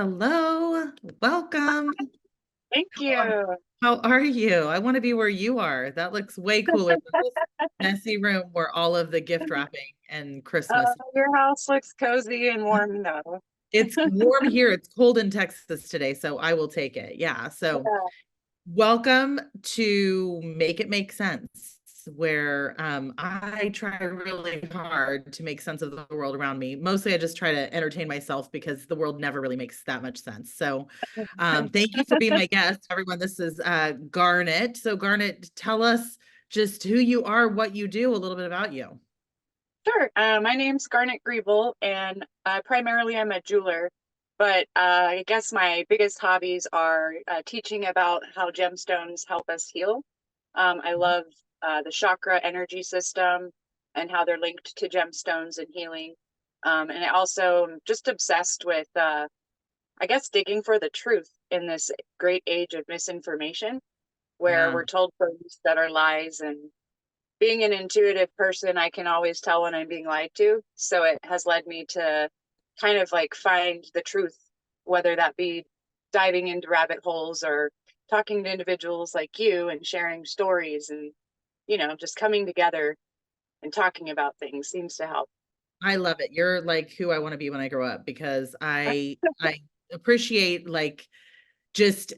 Hello, welcome. Thank How you. how are you? I want to be where you are. That looks way cooler than this messy room where all of the gift wrapping and Christmas. Your house looks cozy and warm though. It's warm here. It's cold in Texas today, so I will take it. Yeah. So Yeah. welcome to Make It Make Sense, where I try really hard to make sense of the world around me. Mostly, I just try to entertain myself because the world never really makes that much sense. So, thank you for being my guest, everyone. This is Garnet. So, Garnet, tell us just who you are, what you do, a little bit about you. Sure. My name's Garnet Griebel, and primarily I'm a jeweler. But I guess my biggest hobbies are teaching about how gemstones help us heal. I love the chakra energy system and how they're linked to gemstones and healing. And I also am just obsessed with, I guess, digging for the truth in this great age of misinformation, where Yeah, we're told things that are lies. And being an intuitive person, I can always tell when I'm being lied to. So it has led me to kind of like find the truth, whether that be diving into rabbit holes or talking to individuals like you and sharing stories and, just coming together and talking about things seems to help. I love it. You're like who I want to be when I grow up because I appreciate like just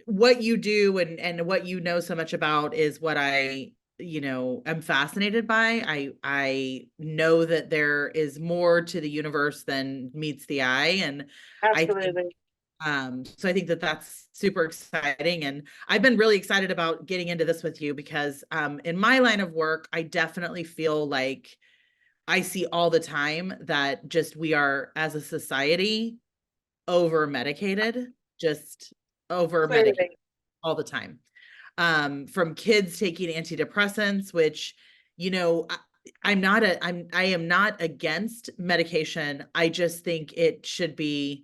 what you do and what you know so much about is what I am fascinated by. I know that there is more to the universe than meets the eye, and I think Absolutely. so I think that that's super exciting, and I've been really excited about getting into this with you because in my line of work I definitely feel like I see all the time that just we are as a society over medicated, just over medicated Clearly. all the time. From kids taking antidepressants, which, you know, I am not against medication. I just think it should be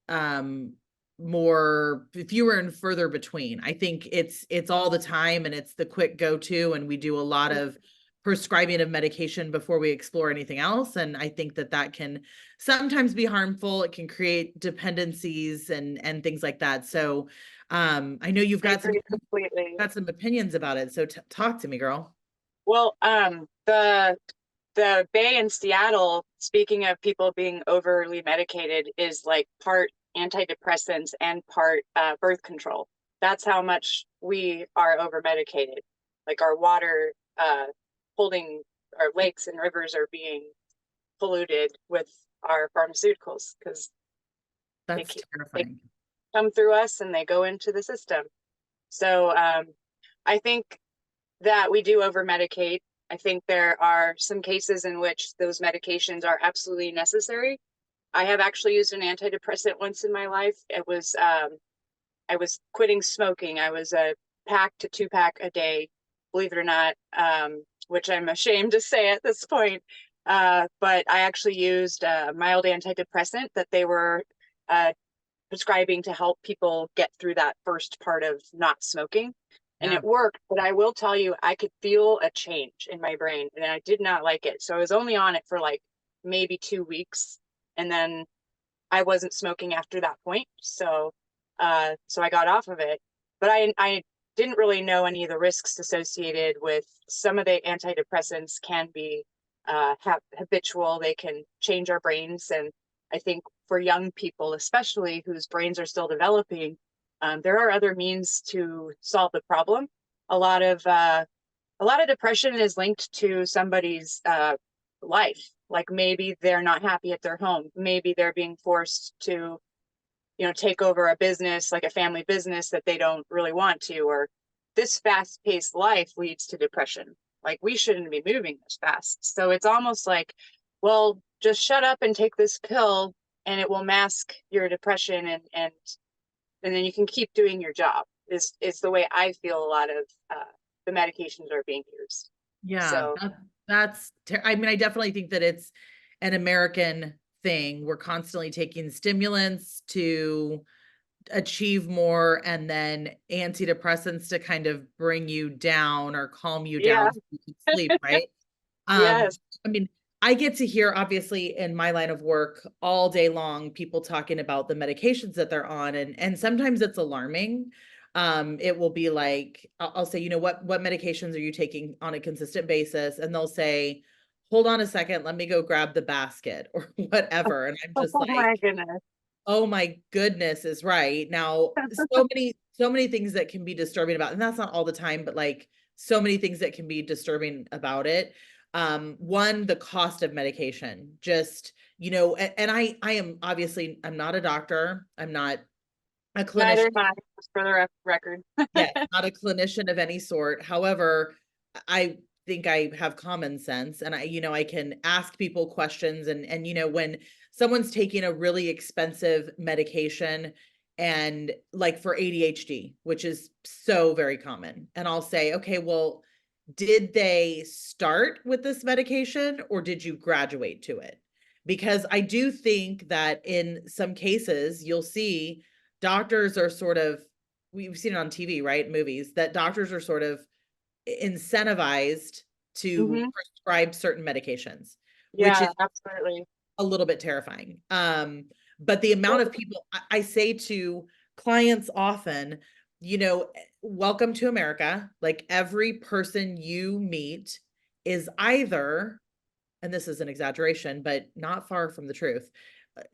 um more fewer and further between. I think it's all the time and it's the quick go-to, and we do a lot of prescribing of medication before we explore anything else, and I think that that can sometimes be harmful. It can create dependencies and things like that. So I know I agree completely. got some opinions about it, so talk to me, girl. Well, the Bay in Seattle, speaking of people being overly medicated, is like part antidepressants and part birth control. That's how much we are over medicated. Like our water, holding our lakes and rivers are being polluted with our pharmaceuticals because they, That's they terrifying. come through us and they go into the system. So I think that we do over medicate. I think there are some cases in which those medications are absolutely necessary. I have actually used an antidepressant once in my life. I was quitting smoking. I was a pack to 2 pack a day, believe it or not, which I'm ashamed to say at this point. But I actually used a mild antidepressant that they were uh, prescribing to help people get through that first part of not smoking. And Yeah. it worked, but I will tell you, I could feel a change in my brain and I did not like it. So I was only on it for like maybe 2 weeks. And then I wasn't smoking after that point. So I got off of it. But I didn't really know any of the risks associated with some of the antidepressants can be habitual. They can change our brains. And I think for young people, especially whose brains are still developing, there are other means to solve the problem. A lot of uh, a lot of depression is linked to somebody's life. Like maybe they're not happy at their home. Maybe they're being forced to, take over a business, like a family business that they don't really want to, or this fast paced life leads to depression. Like we shouldn't be moving this fast. So it's almost like, well, just shut up and take this pill and it will mask your depression and then you can keep doing your job is the way I feel a lot of the medications are being used. Yeah, So I mean, I definitely think that it's an American thing. We're constantly taking stimulants to achieve more and then antidepressants to kind of bring you down or calm you yeah, down so you can sleep, right? Um, yes, I mean, I get to hear, obviously, in my line of work all day long, people talking about the medications that they're on, and sometimes it's alarming. It will be like, I'll say, you know, what medications are you taking on a consistent basis? And they'll say, hold on a second, let me go grab the basket or whatever. And I'm just Oh my like, goodness. oh my goodness is right. Now, so many things that can be disturbing about, and that's not all the time, but like so many things that can be disturbing about it. One, the cost of medication, just, you know, and I am obviously, I'm not a doctor. I'm not a Neither clinician. am I, just for the record. Yes, not a clinician of any sort. However, I think I have common sense, and you know, I can ask people questions, and you know, when someone's taking a really expensive medication and like for ADHD, which is so very common, and I'll say, okay, well, did they start with this medication or did you graduate to it? Because I do think that in some cases you'll see doctors are sort of, we've seen it on TV, right? Movies, that doctors are sort of incentivized to Hmm. prescribe certain medications, which is Yeah, absolutely. a little bit terrifying. But the amount Well, of people I say to clients often, you know, welcome to America. Like every person you meet is either, and this is an exaggeration, but not far from the truth,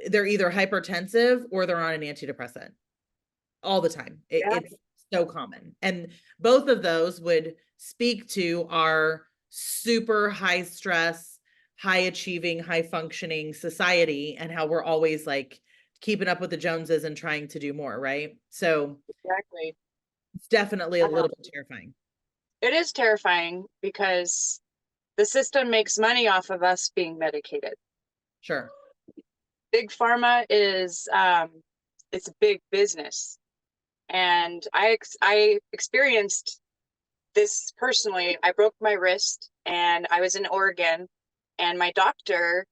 they're either hypertensive or they're on an antidepressant all the time. yeah, It's so common. And both of those would speak to our super high stress, high achieving, high functioning society and how we're always like keeping up with the Joneses and trying to do more, right? So exactly. it's definitely a Um, little bit terrifying. it is terrifying because the system makes money off of us being medicated. Sure. Big pharma is it's a big business, and I experienced this personally. I broke my wrist, and I was in Oregon, and my doctor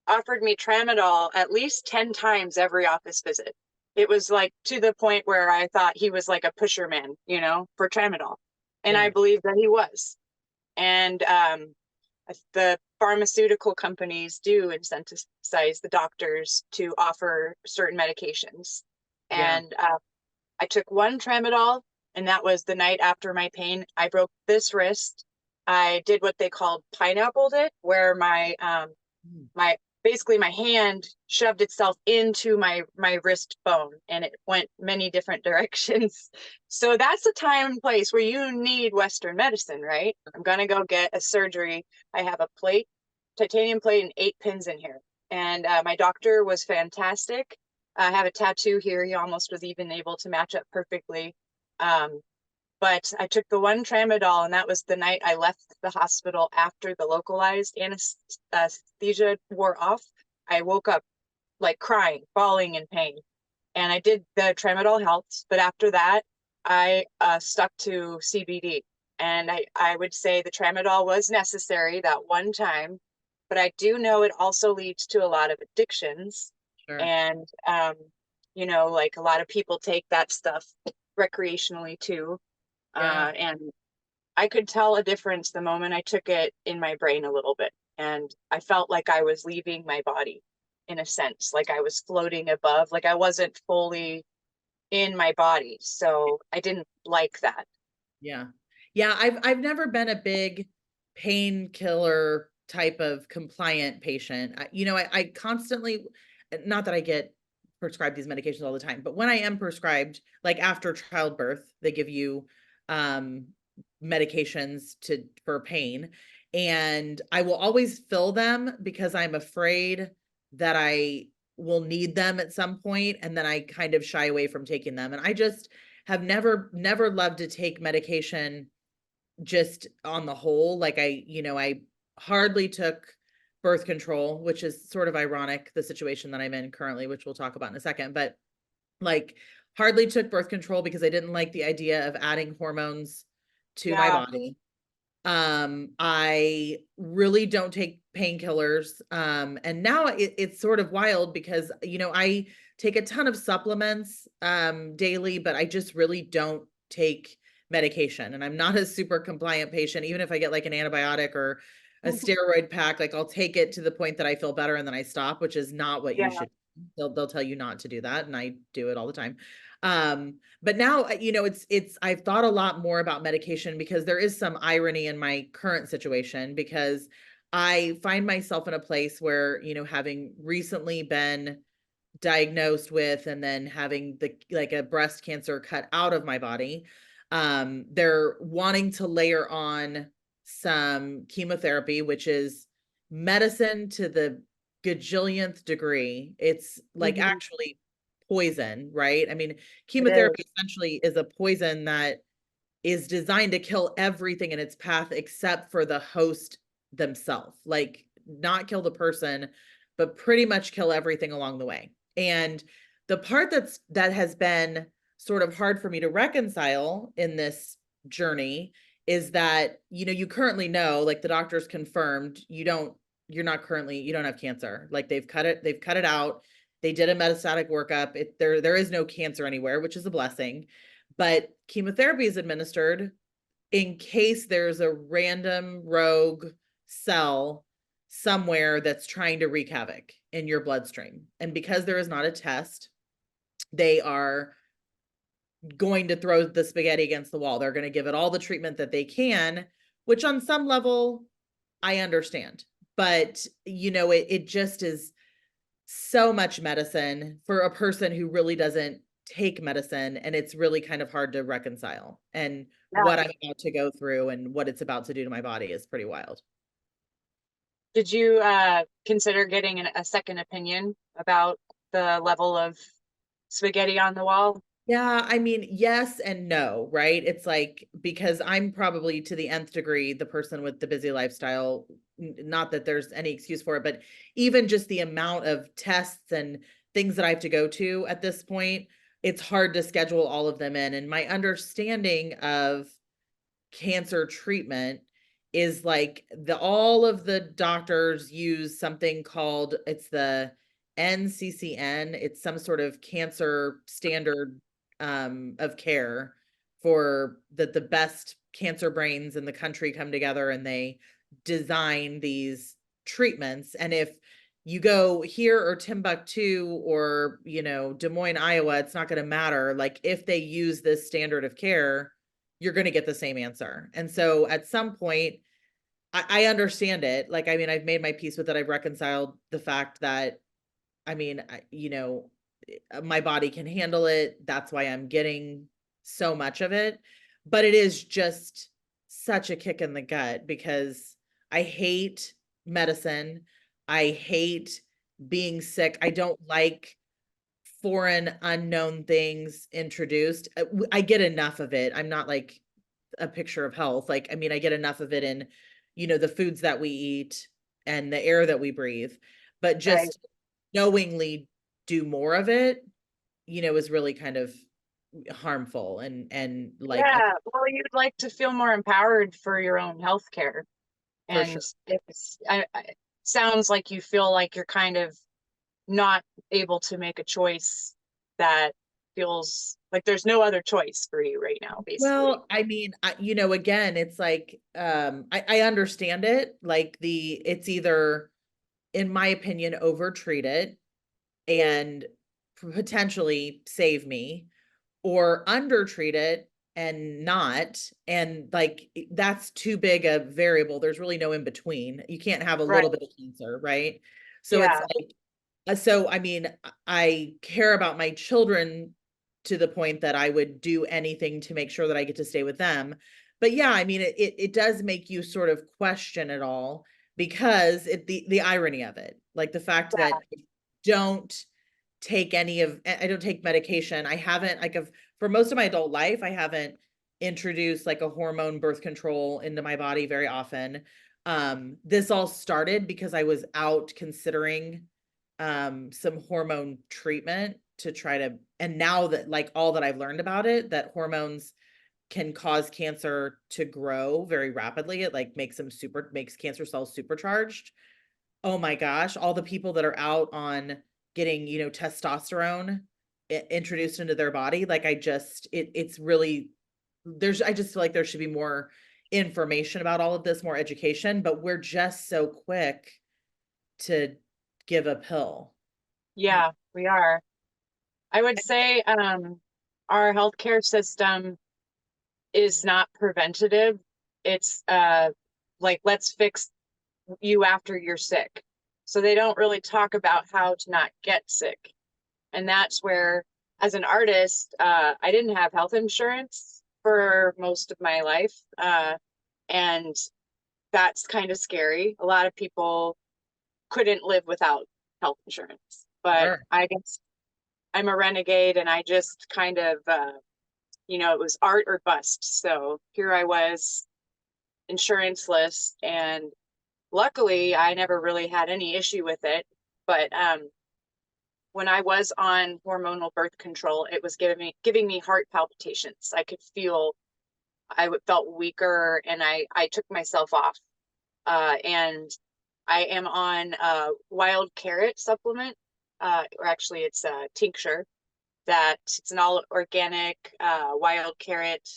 offered me tramadol at least 10 times every office visit. It was like to the point where I thought he was like a pusher man, you know, for tramadol. And I Yeah. believe that he was. And the pharmaceutical companies do incentivize the doctors to offer certain medications. Yeah. And I took one tramadol, and that was the night after my pain. I broke this wrist. I did what they called pineappled it, where Mm. my basically my hand shoved itself into my wrist bone, and it went many different directions. So that's the time and place where you need Western medicine, right? I'm gonna go get a surgery. I have a plate, titanium plate, and 8 pins in here. And my doctor was fantastic. I have a tattoo here. He almost was even able to match up perfectly. um, but I took the one tramadol, and that was the night I left the hospital after the localized anesthesia wore off. I woke up like crying, bawling in pain. And I did the tramadol helped, but after that, I stuck to CBD. And I would say the tramadol was necessary that one time, but I do know it also leads to a lot of addictions. Sure. And, you know, like a lot of people take that stuff recreationally too. Yeah. And I could tell a difference the moment I took it in my brain a little bit. And I felt like I was leaving my body in a sense, like I was floating above, like I wasn't fully in my body. So I didn't like that. Yeah. Yeah, I've never been a big painkiller type of compliant patient. You know, I constantly, not that I get prescribed these medications all the time, but when I am prescribed, like after childbirth, they give you um medications to for pain, and I will always fill them because I'm afraid that I will need them at some point, and then I kind of shy away from taking them. And I just have never loved to take medication just on the whole. Like I, you know, I hardly took birth control, which is sort of ironic, the situation that I'm in currently, which we'll talk about in a second, but like hardly took birth control because I didn't like the idea of adding hormones to my Yeah. body. I really don't take painkillers. And now it's sort of wild because, you know, I take a ton of supplements daily, but I just really don't take medication. And I'm not a super compliant patient, even if I get like an antibiotic or a steroid pack. Like I'll take it to the point that I feel better and then I stop, which is not what you Yeah. should. They'll tell you not to do that, and I do it all the time. But now, I've thought a lot more about medication because there is some irony in my current situation because I find myself in a place where, having recently been diagnosed with and then having a breast cancer cut out of my body, they're wanting to layer on some chemotherapy, which is medicine to the gajillionth degree. It's like Mhm. actually poison, right? I mean, It chemotherapy is. essentially is a poison that is designed to kill everything in its path except for the host themselves. Like not kill the person, but pretty much kill everything along the way. And the part that has been sort of hard for me to reconcile in this journey is that, you currently know, like the doctors confirmed, you don't have cancer. Like they've cut it out. They did a metastatic workup. There is no cancer anywhere, which is a blessing. But chemotherapy is administered in case there's a random rogue cell somewhere that's trying to wreak havoc in your bloodstream. And because there is not a test, they are going to throw the spaghetti against the wall. They're going to give it all the treatment that they can, which on some level I understand. But, it just is so much medicine for a person who really doesn't take medicine, and it's really kind of hard to reconcile. And what Yeah. I'm about to go through and what it's about to do to my body is pretty wild. Did you consider getting a second opinion about the level of spaghetti on the wall? Yeah, I mean, yes and no, right? It's like, because I'm probably to the nth degree the person with the busy lifestyle, not that there's any excuse for it, but even just the amount of tests and things that I have to go to at this point, it's hard to schedule all of them in. And my understanding of cancer treatment is like all of the doctors use something called, it's the NCCN. It's some sort of cancer standard of care for the best cancer brains in the country come together and they design these treatments. And if you go here or Timbuktu or, Des Moines, Iowa, it's not going to matter. Like if they use this standard of care, you're going to get the same answer. And so at some point, I understand it. Like, I mean, I've made my peace with it. I've reconciled the fact that, I mean, my body can handle it. That's why I'm getting so much of it. But it is just such a kick in the gut because I hate medicine. I hate being sick. I don't like foreign unknown things introduced. I get enough of it. I'm not like a picture of health. Like, I mean, I get enough of it in, the foods that we eat and the air that we breathe, but Right. just knowingly do more of it, is really kind of harmful and like Yeah. Well, you'd like to feel more empowered for your own health care. for And sure. sounds like you feel like you're kind of not able to make a choice that feels like there's no other choice for you right now, basically. Well, I mean, again, it's like, I understand it. Like it's either, in my opinion, over treat it and potentially save me, or undertreat it and not. And like that's too big a variable. There's really no in between. You can't have a Right. little bit of cancer, right? So it's Yeah. like, so I mean, I care about my children to the point that I would do anything to make sure that I get to stay with them. But yeah, I mean, it does make you sort of question it all because the irony of it, like the fact Yeah. that I don't I don't take medication. I haven't, like, for most of my adult life, I haven't introduced like a hormone birth control into my body very often. This all started because I was out considering some hormone treatment to try to, and now that like all that I've learned about it, that hormones can cause cancer to grow very rapidly. It like makes cancer cells supercharged. Oh my gosh, all the people that are out on getting, testosterone introduced into their body, like it's really, I just feel like there should be more information about all of this, more education, but we're just so quick to give a pill. Yeah, we are. I would say our healthcare system is not preventative. It's like, let's fix you after you're sick. So they don't really talk about how to not get sick. And that's where, as an artist, I didn't have health insurance for most of my life. And that's kind of scary. A lot of people couldn't live without health insurance, but Sure. I guess I'm a renegade, and I just kind of, it was art or bust. So here I was, insuranceless, and luckily I never really had any issue with it. But when I was on hormonal birth control, it was giving me heart palpitations. I could feel, felt weaker, and I took myself off. And I am on a wild carrot supplement, or actually it's a tincture, that it's an all organic wild carrot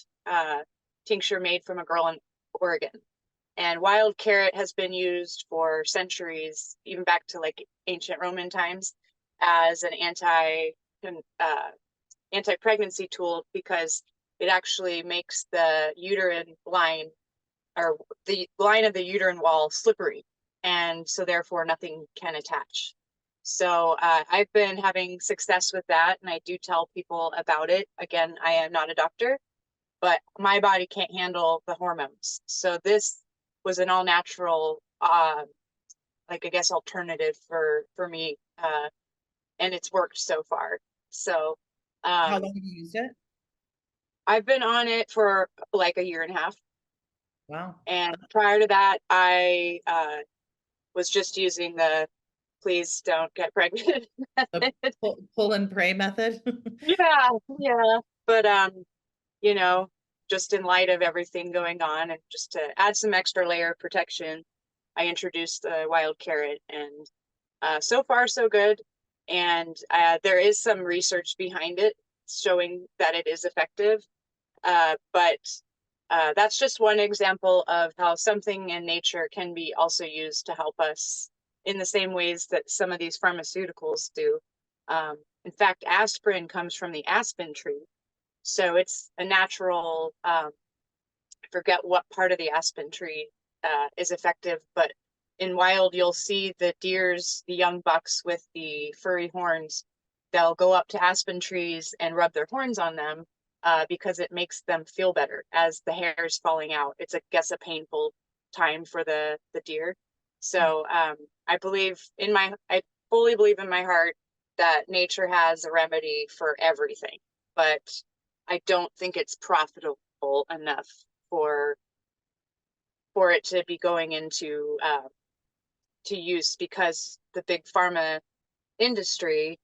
tincture made from a girl in Oregon. And wild carrot has been used for centuries, even back to like ancient Roman times, as an anti-pregnancy tool, because it actually makes the uterine line, or the line of the uterine wall, slippery, and so therefore nothing can attach. So I've been having success with that, and I do tell people about it. Again, I am not a doctor, but my body can't handle the hormones. So this was an all natural, like, I guess, alternative for me, and it's worked so far. So How um, long have you used it? I've been on it for like a year and a half, Wow. and prior to that, I was just using the please don't get pregnant The method. pull and pray method. Yeah, yeah. But you know, just in light of everything going on, and just to add some extra layer of protection, I introduced the wild carrot, and so far so good. And there is some research behind it showing that it is effective. But that's just one example of how something in nature can be also used to help us in the same ways that some of these pharmaceuticals do. In fact, aspirin comes from the aspen tree. So it's a natural, I forget what part of the aspen tree is effective, but in wild, you'll see the deers, the young bucks with the furry horns, they'll go up to aspen trees and rub their horns on them, because it makes them feel better as the hair is falling out. It's, I guess, a painful time for the deer. So I fully believe in my heart that nature has a remedy for everything, but I don't think it's profitable enough for it to be going into to use, because the big pharma industry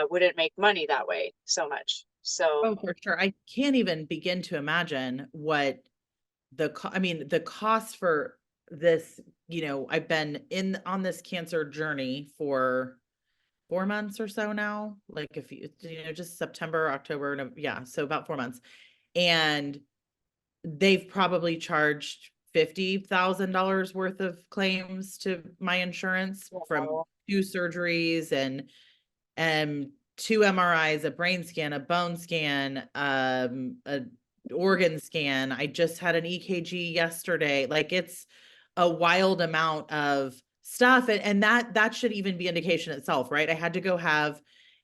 wouldn't make money that way so much. So Oh, for sure. I can't even begin to imagine what I mean, the cost for this, I've been on this cancer journey for 4 months or so now, like if just September, October, no, yeah, so about 4 months. And they've probably charged $50,000 worth of claims to my insurance from wow. 2 surgeries and 2 MRIs, a brain scan, a bone scan, a organ scan. I just had an EKG yesterday. Like, it's a wild amount of stuff. And that should even be indication itself, right? I had to go have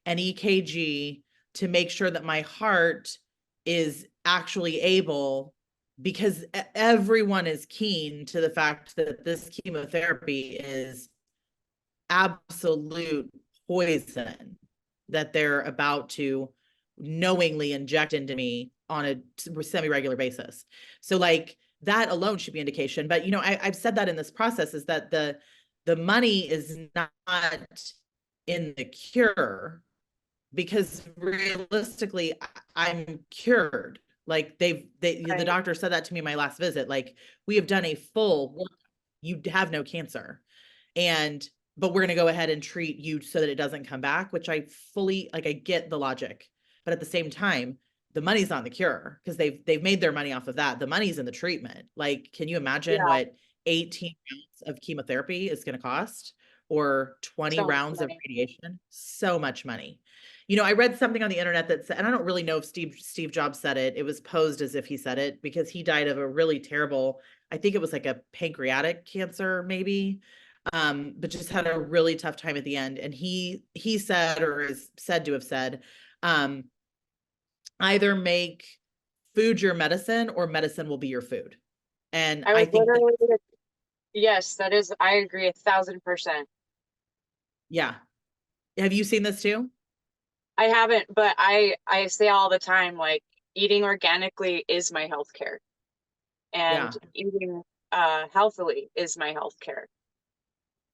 an EKG to make sure that my heart is actually able, because everyone is keen to the fact that this chemotherapy is absolute poison that they're about to knowingly inject into me on a semi-regular basis. So like that alone should be indication. But I've said that in this process is that the money is not in the cure, because realistically I'm cured. Like the Right. doctor said that to me my last visit. Like, we have done a full work. You have no cancer. But we're going to go ahead and treat you so that it doesn't come back, which I fully, like, I get the logic. But at the same time, the money's not in the cure because they've made their money off of that. The money's in the treatment. Like, can you imagine Yeah, what 18 rounds of chemotherapy is going to cost, or 20 so much rounds of money. radiation? So much money. You know, I read something on the internet that said, and I don't really know if Steve Jobs said it. It was posed as if he said it because he died of a really terrible, I think it was like a pancreatic cancer, maybe, but just had a really tough time at the end. And he said, or is said to have said, um, either make food your medicine or medicine will be your food. And I I was think that, literally, yes, that is, I agree 1,000%. yeah. Have you seen this too? I haven't, but I say all the time, like eating organically is my healthcare, and Yeah. eating healthily is my healthcare.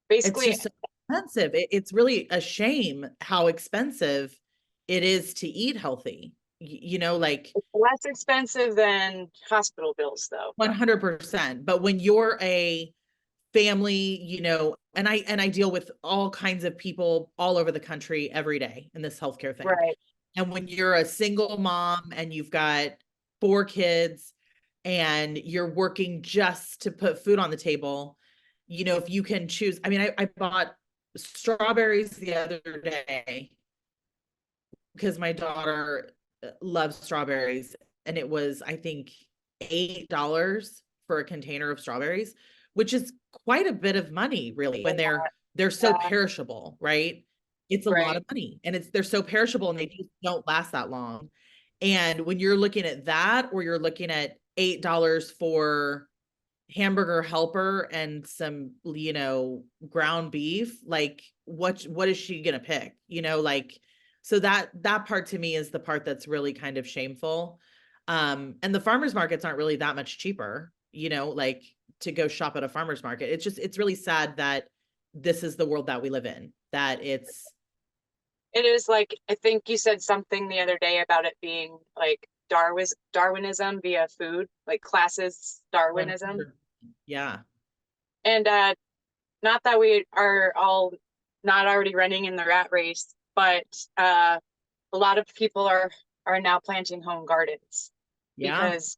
It's Basically, just so expensive. It's really a shame how expensive it is to eat healthy. You know, like it's less expensive than hospital bills, though. 100%. But when you're a family, you know, and I deal with all kinds of people all over the country every day in this healthcare thing. Right. And when you're a single mom and you've got 4 kids and you're working just to put food on the table, you know, if you can choose, I mean, I bought strawberries the other day because my daughter loves strawberries, and it was, I think, $8 for a container of strawberries, which is quite a bit of money, really, A when lot. they're so Yeah. perishable, right? It's a lot Right. of money, and they're so perishable and they just don't last that long. And when you're looking at that, or you're looking at $8 for hamburger helper and some, you know, ground beef, like what is she gonna pick? You know, like, so that part to me is the part that's really kind of shameful. And the farmers markets aren't really that much cheaper, you know, like, to go shop at a farmer's market. It's really sad that this is the world that we live in, that it's It is like, I think you said something the other day about it being like Darwinism via food, like classes Darwinism. 100. Yeah. And not that we are all not already running in the rat race, but a lot of people are now planting home gardens, Yeah. because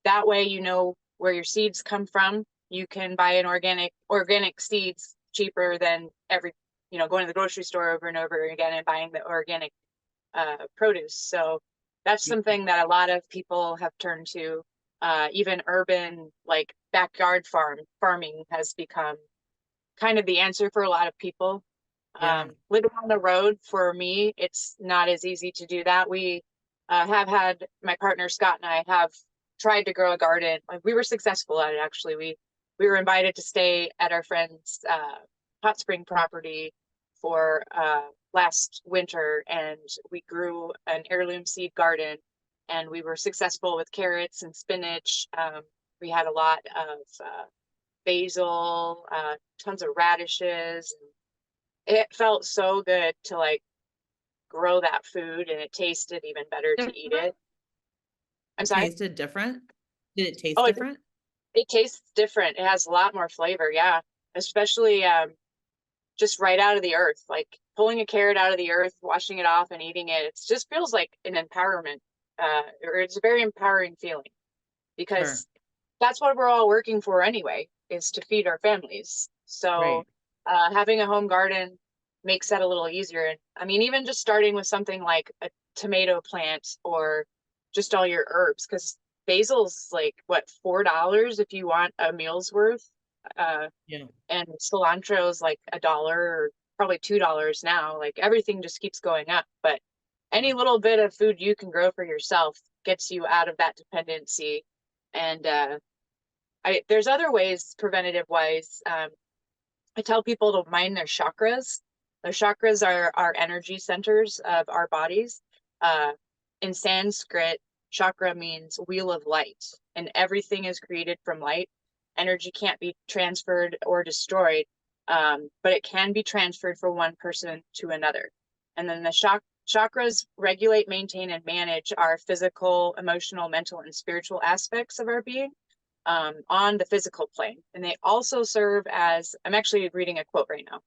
that way you know where your seeds come from. You can buy an organic seeds cheaper than going to the grocery store over and over again and buying the organic produce. So that's something that a lot of people have turned to. Even urban, like backyard farming has become kind of the answer for a lot of people. Yeah. Living on the road, for me, it's not as easy to do that. We have had, my partner Scott and I have tried to grow a garden. Like, we were successful at it, actually. We were invited to stay at our friend's hot spring property for last winter, and we grew an heirloom seed garden, and we were successful with carrots and spinach. We had a lot of basil, tons of radishes. It felt so good to like grow that food, and it tasted even better to eat Different? it. I'm It sorry. tasted different? Did it taste Oh, different? it tastes different. It has a lot more flavor. Yeah. Especially just right out of the earth, like pulling a carrot out of the earth, washing it off and eating it. It just feels like an empowerment, or it's a very empowering feeling, Sure. because that's what we're all working for anyway, is to feed our families. So Right. having a home garden makes that a little easier. And I mean, even just starting with something like a tomato plant, or just all your herbs, because basil's like what, $4 if you want a meal's worth. Uh, Yeah. and cilantro is like $1, or probably $2 now. Like, everything just keeps going up. But any little bit of food you can grow for yourself gets you out of that dependency. And there's other ways, preventative wise. I tell people to mind their chakras. Their chakras are our energy centers of our bodies. Uh, in Sanskrit, chakra means wheel of light, and everything is created from light. Energy can't be transferred or destroyed, but it can be transferred from one person to another. And then the chakras regulate, maintain, and manage our physical, emotional, mental, and spiritual aspects of our being, on the physical plane. And they also serve as, I'm actually reading a quote right now.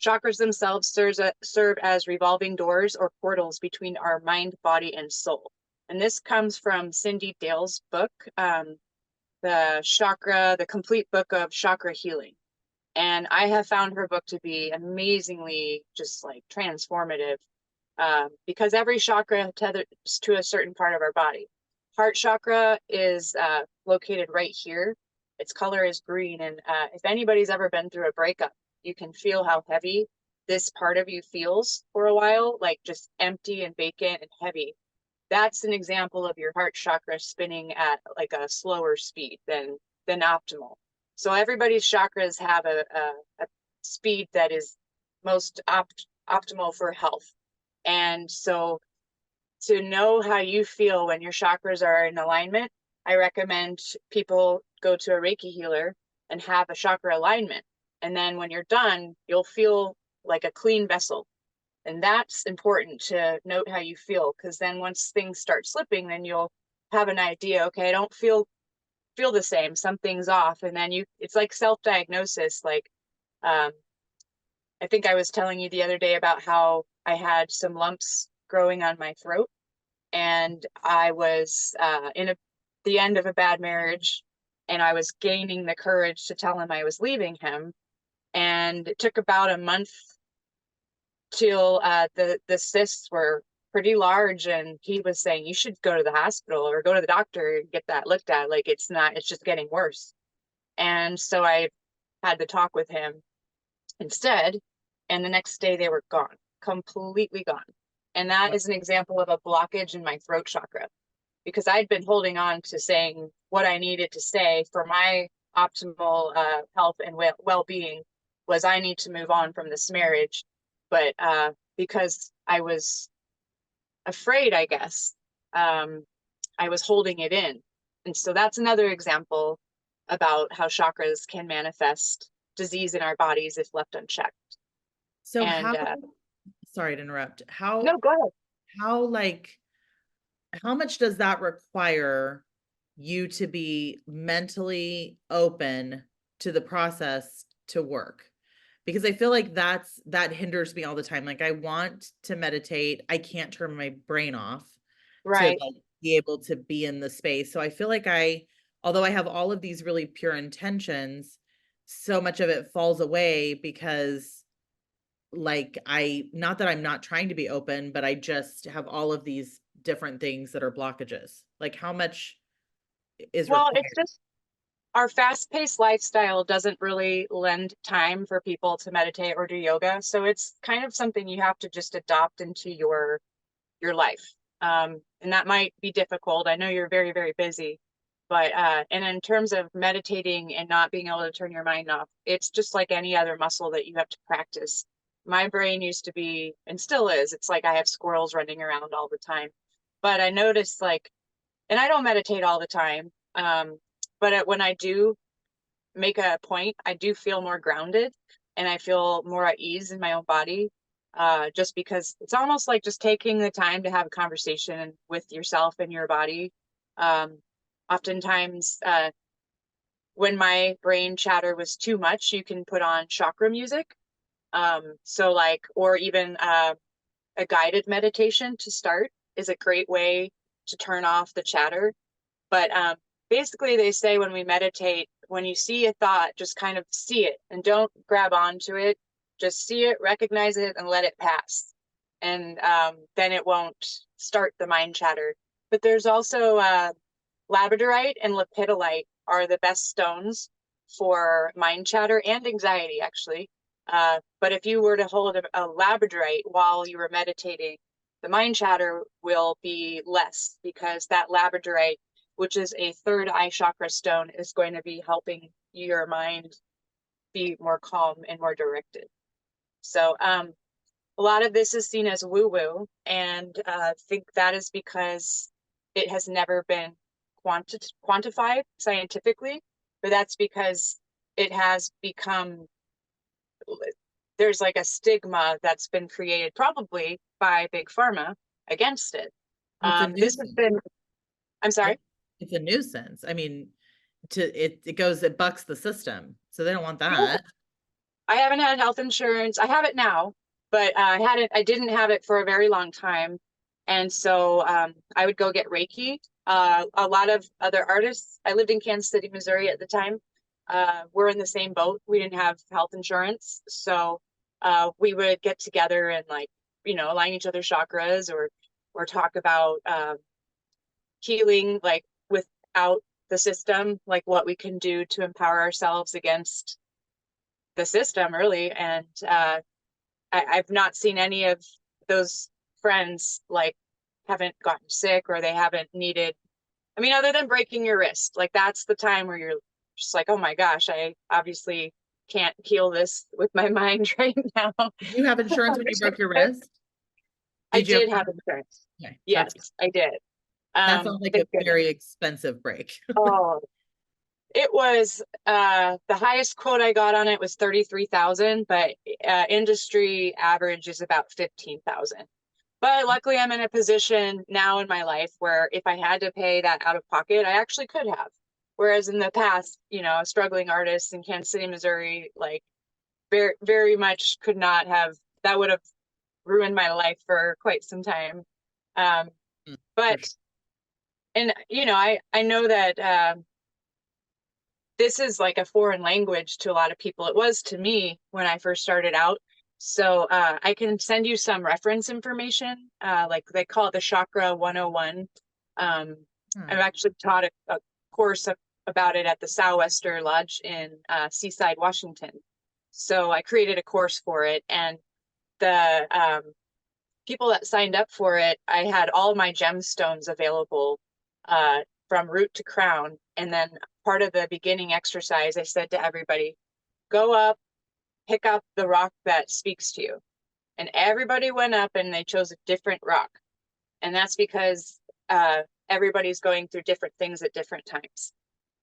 Chakras themselves serve as revolving doors or portals between our mind, body, and soul. And this comes from Cindy Dale's book, the complete book of chakra healing. And I have found her book to be amazingly just like transformative, because every chakra tethers to a certain part of our body. Heart chakra is located right here. Its color is green. And if anybody's ever been through a breakup, you can feel how heavy this part of you feels for a while, like just empty and vacant and heavy. That's an example of your heart chakra spinning at like a slower speed than optimal. So everybody's chakras have a speed that is most optimal for health. And so to know how you feel when your chakras are in alignment, I recommend people go to a Reiki healer and have a chakra alignment. And then when you're done, you'll feel like a clean vessel. And that's important to note how you feel, because then once things start slipping, then you'll have an idea, okay, I don't feel the same, something's off. And then it's like self-diagnosis. Like, I think I was telling you the other day about how I had some lumps growing on my throat, and I was the end of a bad marriage, and I was gaining the courage to tell him I was leaving him. And it took about a month till the cysts were pretty large, and he was saying, you should go to the hospital or go to the doctor and get that looked at. Like, it's just getting worse. And so I had to talk with him instead, and the next day they were gone, completely gone. And that is an example of a blockage in my throat chakra, because I'd been holding on to saying what I needed to say for my optimal health and well-being was I need to move on from this marriage. But because I was afraid, I guess, I was holding it in. And so that's another example about how chakras can manifest disease in our bodies if left unchecked. So And sorry to interrupt. no, go ahead. How much does that require you to be mentally open to the process to work? Because I feel like that hinders me all the time. Like, I want to meditate. I can't turn my brain off to Right. like be able to be in the space. So I feel like although I have all of these really pure intentions, so much of it falls away because like not that I'm not trying to be open, but I just have all of these different things that are blockages. Like, how much is Well, required? it's just our fast-paced lifestyle doesn't really lend time for people to meditate or do yoga. So it's kind of something you have to just adopt into your life. And that might be difficult. I know you're very, very busy, but and in terms of meditating and not being able to turn your mind off, it's just like any other muscle that you have to practice. My brain used to be, and still is, it's like I have squirrels running around all the time. But I noticed, like, and I don't meditate all the time, but when I do make a point, I do feel more grounded and I feel more at ease in my own body. Just because it's almost like just taking the time to have a conversation with yourself and your body. Oftentimes, when my brain chatter was too much, you can put on chakra music. So like, or even a guided meditation to start is a great way to turn off the chatter. But basically, they say when we meditate, when you see a thought, just kind of see it and don't grab onto it. Just see it, recognize it, and let it pass. And then it won't start the mind chatter. But there's also labradorite and lepidolite are the best stones for mind chatter and anxiety, actually. But if you were to hold a labradorite while you were meditating, the mind chatter will be less, because that labradorite, which is a third eye chakra stone, is going to be helping your mind be more calm and more directed. So a lot of this is seen as woo-woo, and I think that is because it has never been quantified scientifically, but that's because it has become, there's like a stigma that's been created probably by Big Pharma against it. Well, it's a This has nuisance. been, I'm sorry? It's a nuisance. I mean, it bucks the system. So they don't want Yeah. that. I haven't had health insurance. I have it now, but I didn't have it for a very long time. And so I would go get Reiki. A lot of other artists, I lived in Kansas City, Missouri at the time. We're in the same boat. We didn't have health insurance. So we would get together and like, align each other's chakras or talk about healing, like without the system, like what we can do to empower ourselves against the system, really. And I've not seen any of those friends like haven't gotten sick or they haven't needed, I mean, other than breaking your wrist, like that's the time where you're just like, oh my gosh, I obviously can't heal this with my mind right now. Did you have insurance when you broke your wrist? I Did you did have insurance. Okay, Yes, I did. that sounds like a Thank goodness. very expensive break. Oh, it was the highest quote I got on it was 33,000, but industry average is about 15,000. But luckily I'm in a position now in my life where if I had to pay that out of pocket, I actually could have. Whereas in the past, a struggling artist in Kansas City, Missouri, like very, very much could not have, that would have ruined my life for quite some time. But, sure. and I know that this is like a foreign language to a lot of people. It was to me when I first started out. So I can send you some reference information, like they call it the Chakra 101. I've actually taught a course about it at the Sou'wester Lodge in Seaside, Washington. So I created a course for it, and the people that signed up for it, I had all my gemstones available from root to crown. And then part of the beginning exercise, I said to everybody, go up, pick up the rock that speaks to you. And everybody went up and they chose a different rock. And that's because everybody's going through different things at different times.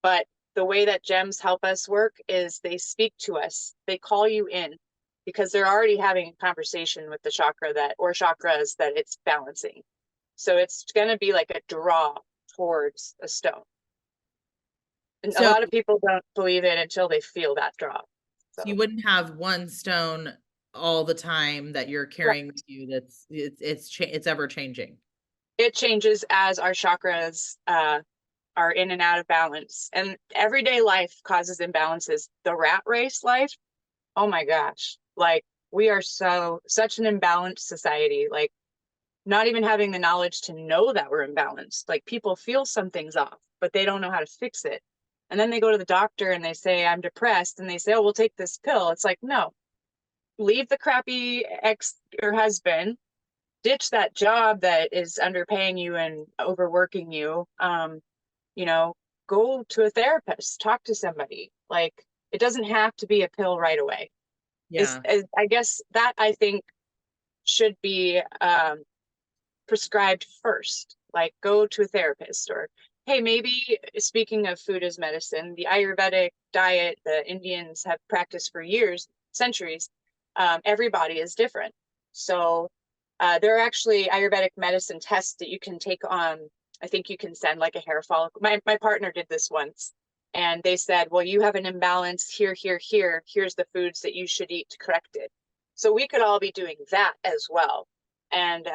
But the way that gems help us work is they speak to us. They call you in because they're already having a conversation with the chakra or chakras that it's balancing. So it's going to be like a draw towards a stone. And a lot of people don't believe it until they feel that draw. So you wouldn't have one stone all the time that you're carrying with you. That's it's ever changing. It changes as our chakras are in and out of balance, and everyday life causes imbalances. The rat race life, oh my gosh, like we are such an imbalanced society, like not even having the knowledge to know that we're imbalanced. Like people feel something's off, but they don't know how to fix it. And then they go to the doctor and they say, I'm depressed. And they say, oh, we'll take this pill. It's like, no, leave the crappy ex or husband, ditch that job that is underpaying you and overworking you. Go to a therapist, talk to somebody. Like it doesn't have to be a pill right away. Yeah. I guess that I think should be prescribed first, like go to a therapist. Or hey, maybe speaking of food as medicine, the Ayurvedic diet the Indians have practiced for years, centuries, everybody is different. So there are actually Ayurvedic medicine tests that you can take on. I think you can send like a hair follicle. My partner did this once, and they said, well, you have an imbalance here, here, here. Here's the foods that you should eat to correct it. So we could all be doing that as well. And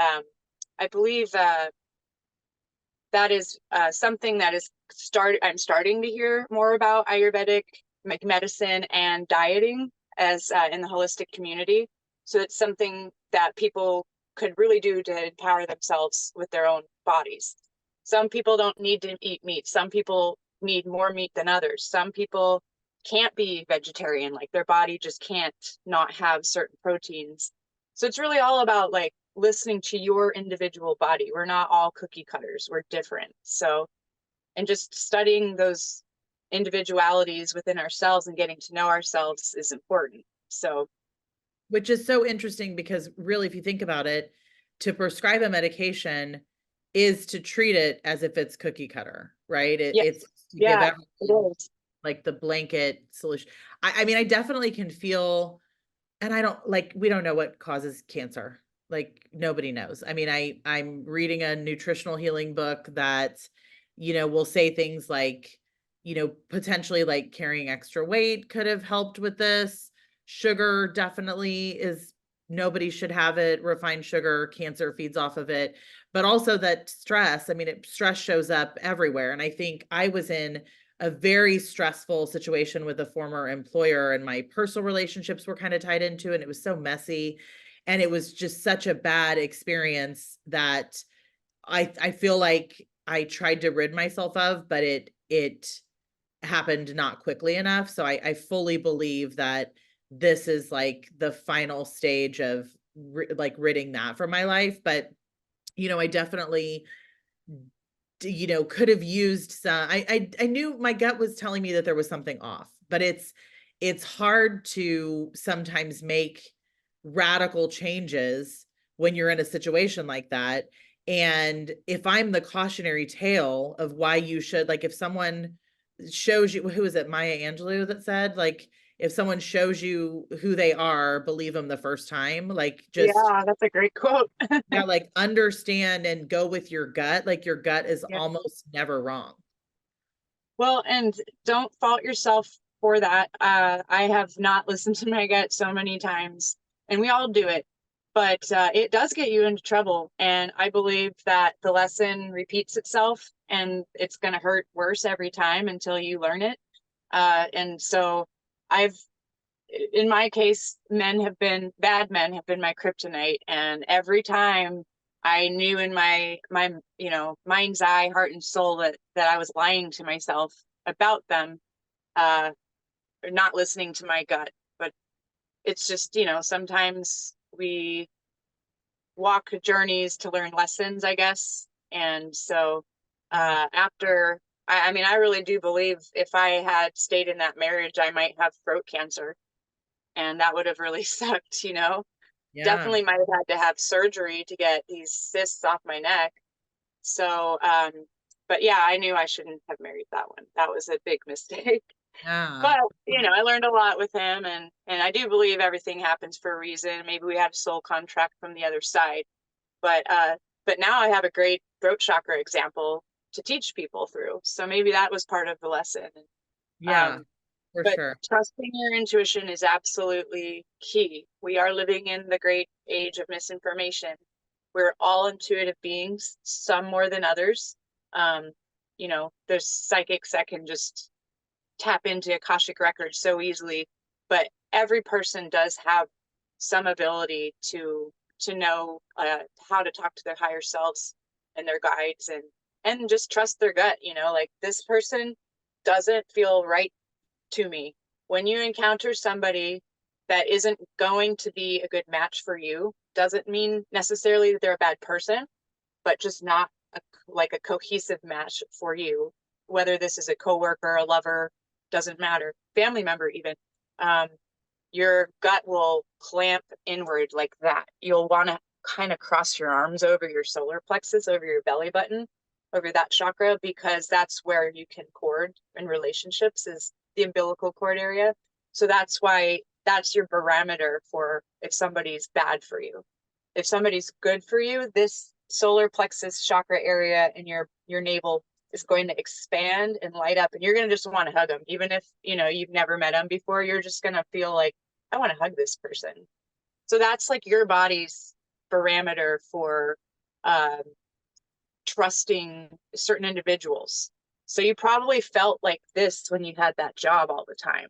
I believe that is something that I'm starting to hear more about Ayurvedic medicine and dieting as in the holistic community. So it's something that people could really do to empower themselves with their own bodies. Some people don't need to eat meat. Some people need more meat than others. Some people can't be vegetarian, like their body just can't not have certain proteins. So it's really all about like listening to your individual body. We're not all cookie cutters. We're different. So, and just studying those individualities within ourselves and getting to know ourselves is important. So, which is so interesting because really, if you think about it, to prescribe a medication is to treat it as if it's cookie cutter, right? It's to give everything like the blanket solution. I mean, I definitely can feel, and we don't know what causes cancer. Like nobody knows. I mean, I'm reading a nutritional healing book that, will say things like, potentially like carrying extra weight could have helped with this. Sugar definitely is nobody should have it. Refined sugar, cancer feeds off of it, but also that stress. I mean, stress shows up everywhere. And I think I was in a very stressful situation with a former employer, and my personal relationships were kind of tied into it. And it was so messy. And it was just such a bad experience that I feel like I tried to rid myself of, but it happened not quickly enough. So I fully believe that this is like the final stage of like ridding that from my life. But I definitely could have used some. I knew my gut was telling me that there was something off, but it's hard to sometimes make radical changes when you're in a situation like that. And if I'm the cautionary tale of why you should, like, if someone shows you, who is it, Maya Angelou, that said, like, if someone shows you who they are, believe them the first time. Like, just, Yeah, that's a great quote. yeah, like, understand and go with your gut. Like, your gut is Yeah. almost never wrong. Well, and don't fault yourself for that. I have not listened to my gut so many times, and we all do it, but it does get you into trouble. And I believe that the lesson repeats itself, and it's going to hurt worse every time until you learn it. And so I've, in my case, bad men have been my kryptonite. And every time I knew in my mind's eye, heart and soul that I was lying to myself about them, or not listening to my gut. But it's just, sometimes we walk journeys to learn lessons, I guess. And so after I mean, I really do believe if I had stayed in that marriage, I might have throat cancer, and that would have really sucked. Yeah. Definitely might have had to have surgery to get these cysts off my neck. So, but yeah, I knew I shouldn't have married that one. That was a big mistake. Yeah. But, I learned a lot with him, and I do believe everything happens for a reason. Maybe we had a soul contract from the other side. But now I have a great throat chakra example to teach people through. So maybe that was part of the lesson. Yeah, Um, for but sure. trusting your intuition is absolutely key. We are living in the great age of misinformation. We're all intuitive beings, some more than others. Um, there's psychics that can just tap into Akashic records so easily, but every person does have some ability to know how to talk to their higher selves and their guides, and just trust their gut. Like, this person doesn't feel right to me. When you encounter somebody that isn't going to be a good match for you, doesn't mean necessarily that they're a bad person, but just not like a cohesive match for you. Whether this is a coworker, a lover, doesn't matter, family member even. Um, your gut will clamp inward like that. You'll want to kind of cross your arms over your solar plexus, over your belly button, over that chakra, because that's where you can cord in relationships, is the umbilical cord area. So that's why that's your barometer for if somebody's bad for you. If somebody's good for you, this solar plexus chakra area in your navel is going to expand and light up, and you're going to just want to hug them. Even if you've never met them before, you're just going to feel like, I want to hug this person. So that's like your body's parameter for um, trusting certain individuals. So you probably felt like this when you had that job all the time.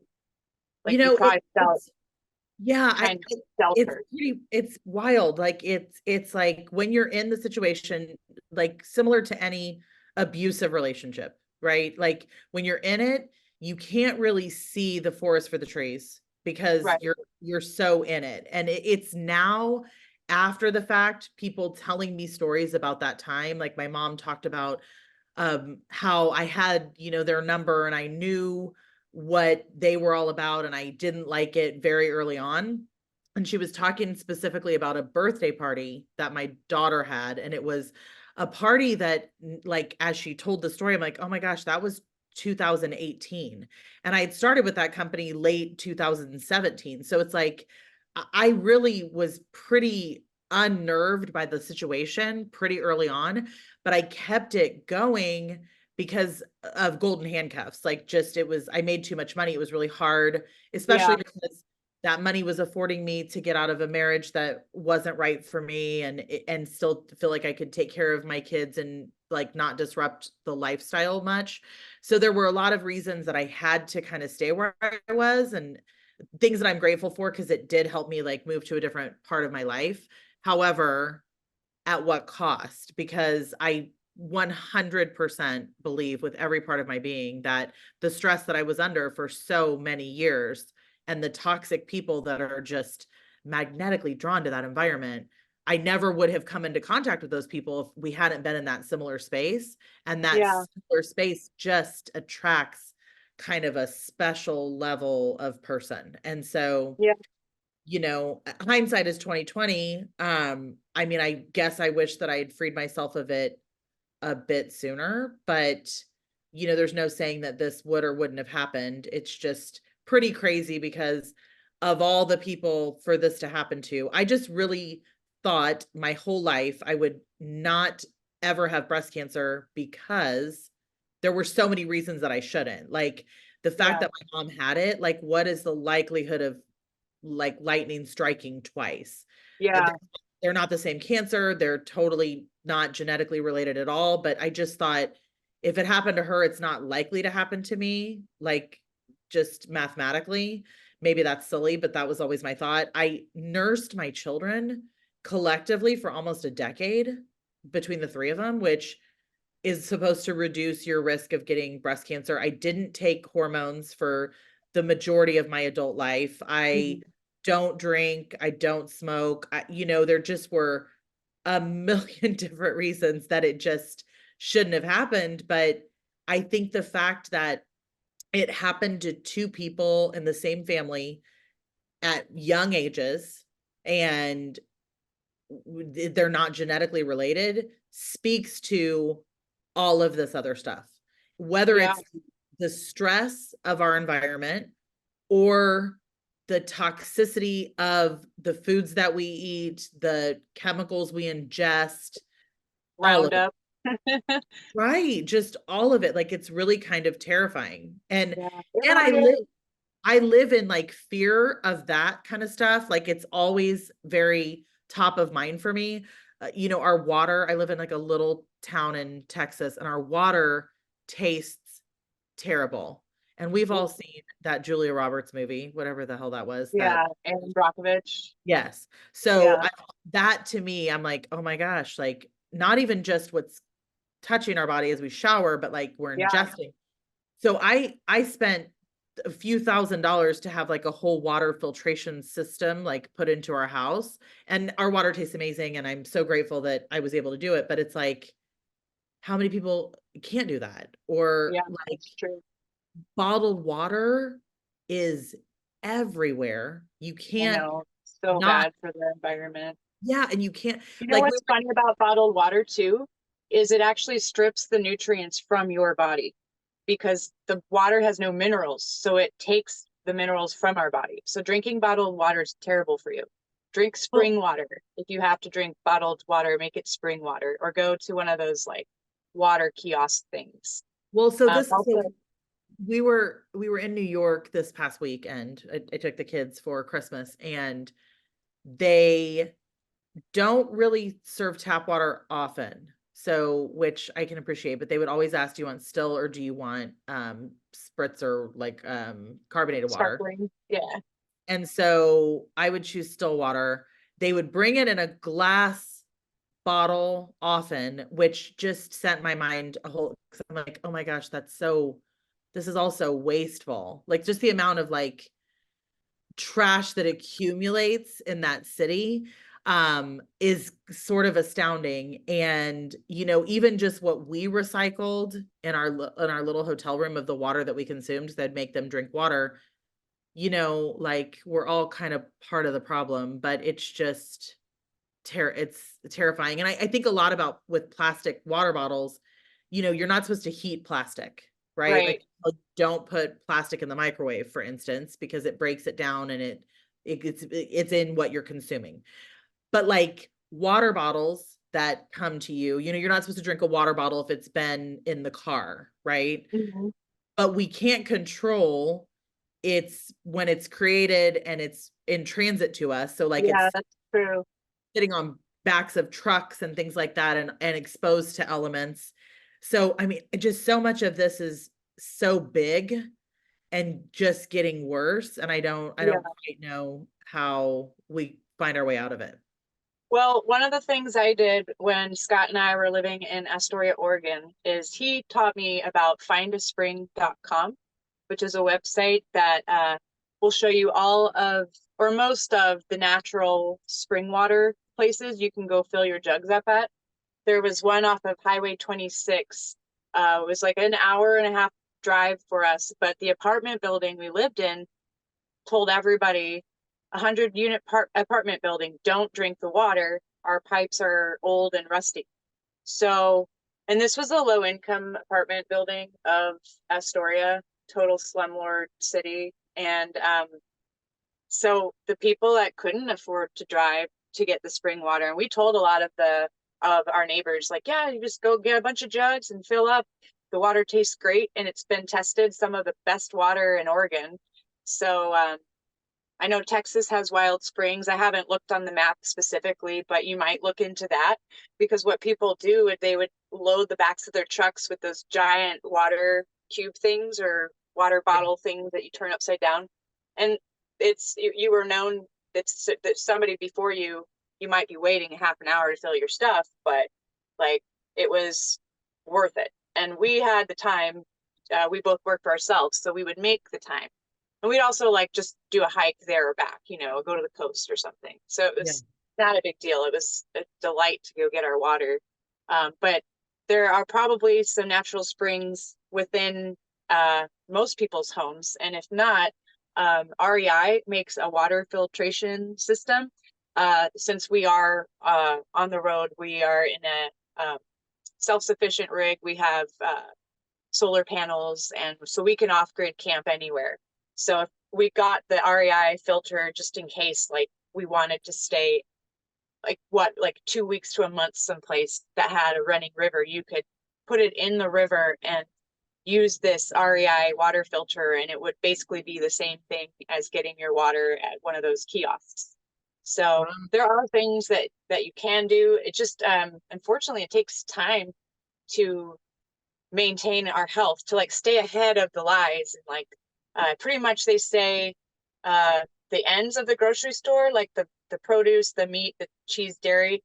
Like, you probably felt It's, yeah, kind of it's sheltered. it's wild. Like, it's like when you're in the situation, like similar to any abusive relationship, right? Like, when you're in it, you can't really see the forest for the trees because Right. you're so in it. And it's now, after the fact, people telling me stories about that time. Like, my mom talked about how I had, their number, and I knew what they were all about, and I didn't like it very early on. And she was talking specifically about a birthday party that my daughter had, and it was a party that, like, as she told the story, I'm like, oh my gosh, that was 2018, and I had started with that company late 2017. So it's like I really was pretty unnerved by the situation pretty early on, but I kept it going because of golden handcuffs. Like, just, I made too much money. It was really hard, especially Yeah. because that money was affording me to get out of a marriage that wasn't right for me, and still feel like I could take care of my kids and like not disrupt the lifestyle much. So there were a lot of reasons that I had to kind of stay where I was, and things that I'm grateful for because it did help me like move to a different part of my life. However, at what cost? Because I 100% believe with every part of my being that the stress that I was under for so many years and the toxic people that are just magnetically drawn to that environment, I never would have come into contact with those people if we hadn't been in that similar space. And that Yeah. similar space just attracts kind of a special level of person. And so, Yeah. you know, hindsight is 2020. I mean, I guess I wish that I had freed myself of it a bit sooner, but you know, there's no saying that this would or wouldn't have happened. It's just pretty crazy because of all the people for this to happen to. I just really thought my whole life I would not ever have breast cancer because there were so many reasons that I shouldn't. Like the fact Yeah. that my mom had it, like what is the likelihood of like lightning striking twice? Uh, Yeah. they're not the same cancer. They're totally not genetically related at all. But I just thought if it happened to her, it's not likely to happen to me, like just mathematically. Maybe that's silly, but that was always my thought. I nursed my children collectively for almost a decade between the three of them, which is supposed to reduce your risk of getting breast cancer. I didn't take hormones for the majority of my adult life. I Mhm. don't drink, I don't smoke. You know, there just were a million different reasons that it just shouldn't have happened. But I think the fact that it happened to two people in the same family at young ages and they're not genetically related speaks to all of this other stuff, whether Yeah. it's the stress of our environment or the toxicity of the foods that we eat, the chemicals we ingest, all of it. Roundup. Right. Just all of it. Like it's really kind of terrifying. Yeah. It And really is. I live in like fear of that kind of stuff. Like it's always very top of mind for me. You know, our water, I live in like a little town in Texas and our water tastes terrible. And we've all seen that Julia Roberts movie, whatever the hell that was, that Yeah. And Brockovich. yes. So Yeah. that to me, I'm like, oh my gosh, like not even just what's touching our body as we shower, but like we're Yeah. ingesting. So I spent a few $1,000s to have like a whole water filtration system like put into our house, and our water tastes amazing and I'm so grateful that I was able to do it, but it's like how many people can't do that? Or Yeah. like It's true. bottled water is everywhere. You I can't know. So not, bad for the environment. yeah, and you can't You know like we what's funny about bottled water too? Is it actually strips the nutrients from your body because the water has no minerals. So it takes the minerals from our body. So drinking bottled water is terrible for you. Drink well, spring water. If you have to drink bottled water, make it spring water or go to one of those like water kiosk things. well, so this so Also, we were in New York this past weekend. I took the kids for Christmas and they don't really serve tap water often. So, which I can appreciate, but they would always ask, do you want still or do you want spritz or like carbonated water? sparkling. Yeah. And so I would choose still water. They would bring it in a glass bottle often, which just sent my mind a whole, 'cause I'm like, oh my gosh, this is also wasteful. Like just the amount of like trash that accumulates in that city is sort of astounding. And you know, even just what we recycled in our little hotel room of the water that we consumed that make them drink water, you know, like we're all kind of part of the problem, but it's just it's terrifying. And I think a lot about with plastic water bottles, you know, you're not supposed to heat plastic, right? Right. Like don't put plastic in the microwave, for instance, because it breaks it down and it's in what you're consuming. But like water bottles that come to you, you know, you're not supposed to drink a water bottle if it's been in the car, right? Mhm. But we can't control it's when it's created and it's in transit to us. So like Yeah, it's that's true. sitting on backs of trucks and things like that and exposed to elements. So I mean, just so much of this is so big and just getting worse. And I Yeah. don't quite know how we find our way out of it. Well, one of the things I did when Scott and I were living in Astoria, Oregon, is he taught me about findaspring.com, which is a website that will show you all of, or most of, the natural spring water places you can go fill your jugs up at. There was one off of Highway 26. It was like an hour and a half drive for us, but the apartment building we lived in told everybody, 100-unit apartment building, don't drink the water. Our pipes are old and rusty. So, and this was a low income apartment building of Astoria, total slumlord city. And so the people that couldn't afford to drive to get the spring water, and we told a lot of our neighbors, like, yeah, you just go get a bunch of jugs and fill up. The water tastes great, and it's been tested some of the best water in Oregon. So I know Texas has wild springs. I haven't looked on the map specifically, but you might look into that, because what people do is they would load the backs of their trucks with those giant water cube things or water Yeah. bottle things that you turn upside down. And you were known that somebody before you might be waiting a half an hour to fill your stuff, but like it was worth it. And we had the time, we both worked for ourselves, so we would make the time. And we'd also like just do a hike there or back, go to the coast or something. So it Yeah. was not a big deal. It was a delight to go get our water. But there are probably some natural springs within most people's homes. And if not, REI makes a water filtration system. Since we are on the road, we are in a self-sufficient rig. We have solar panels, and so we can off-grid camp anywhere. So if we got the REI filter just in case, like we wanted to stay like 2 weeks to a month someplace that had a running river, you could put it in the river and use this REI water filter, and it would basically be the same thing as getting your water at one of those kiosks. So Wow. there are things that you can do. It just unfortunately it takes time to maintain our health, to like stay ahead of the lies. And like pretty much they say the ends of the grocery store, like the produce, the meat, the cheese, dairy,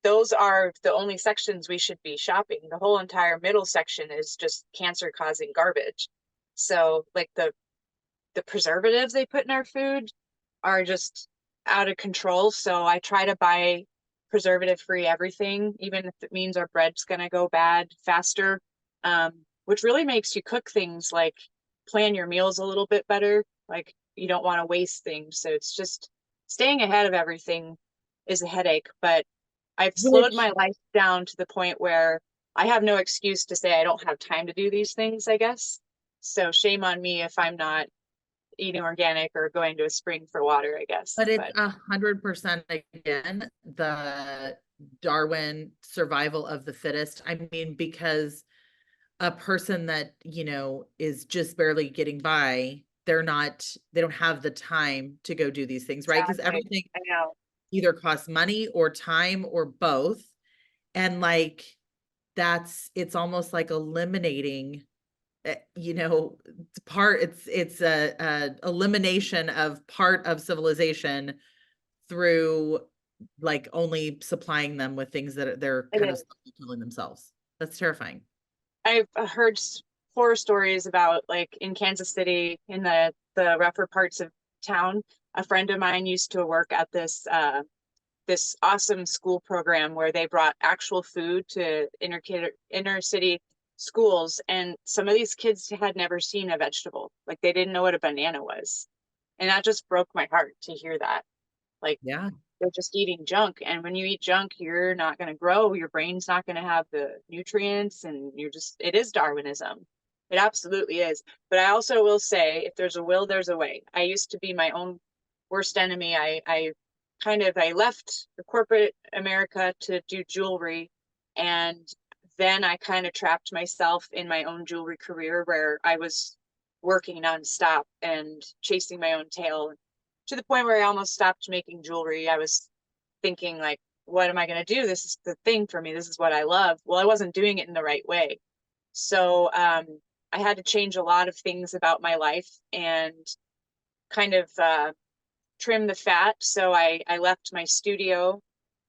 those are the only sections we should be shopping. The whole entire middle section is just cancer causing garbage. So like the preservatives they put in our food are just out of control. So I try to buy preservative free everything, even if it means our bread's gonna go bad faster. Which really makes you cook things, like plan your meals a little bit better. Like you don't want to waste things. So it's just staying ahead of everything is a headache, but I've slowed Which my life down to the point where I have no excuse to say I don't have time to do these things, I guess. So shame on me if I'm not eating organic or going to a spring for water, I guess. But it's But 100% again, the Darwin survival of the fittest. I mean, because a person that, is just barely getting by, they don't have the time to go do these things, right? Because exactly, everything I know. either costs money or time or both. And like, it's almost like eliminating it's a elimination of part of civilization through like only supplying them with things that they're It kind of is. killing themselves. That's terrifying. I've heard horror stories about, like, in Kansas City, in the rougher parts of town. A friend of mine used to work at this awesome school program where they brought actual food to inner city schools, and some of these kids had never seen a vegetable. Like they didn't know what a banana was, and that just broke my heart to hear that. Like Yeah. they're just eating junk. And when you eat junk, you're not going to grow. Your brain's not going to have the nutrients. And it is Darwinism. It absolutely is. But I also will say, if there's a will, there's a way. I used to be my own worst enemy. I left the corporate America to do jewelry. And then I kind of trapped myself in my own jewelry career where I was working nonstop and chasing my own tail to the point where I almost stopped making jewelry. I was thinking like, what am I going to do? This is the thing for me. This is what I love. Well, I wasn't doing it in the right way. So I had to change a lot of things about my life and kind of trim the fat. So I left my studio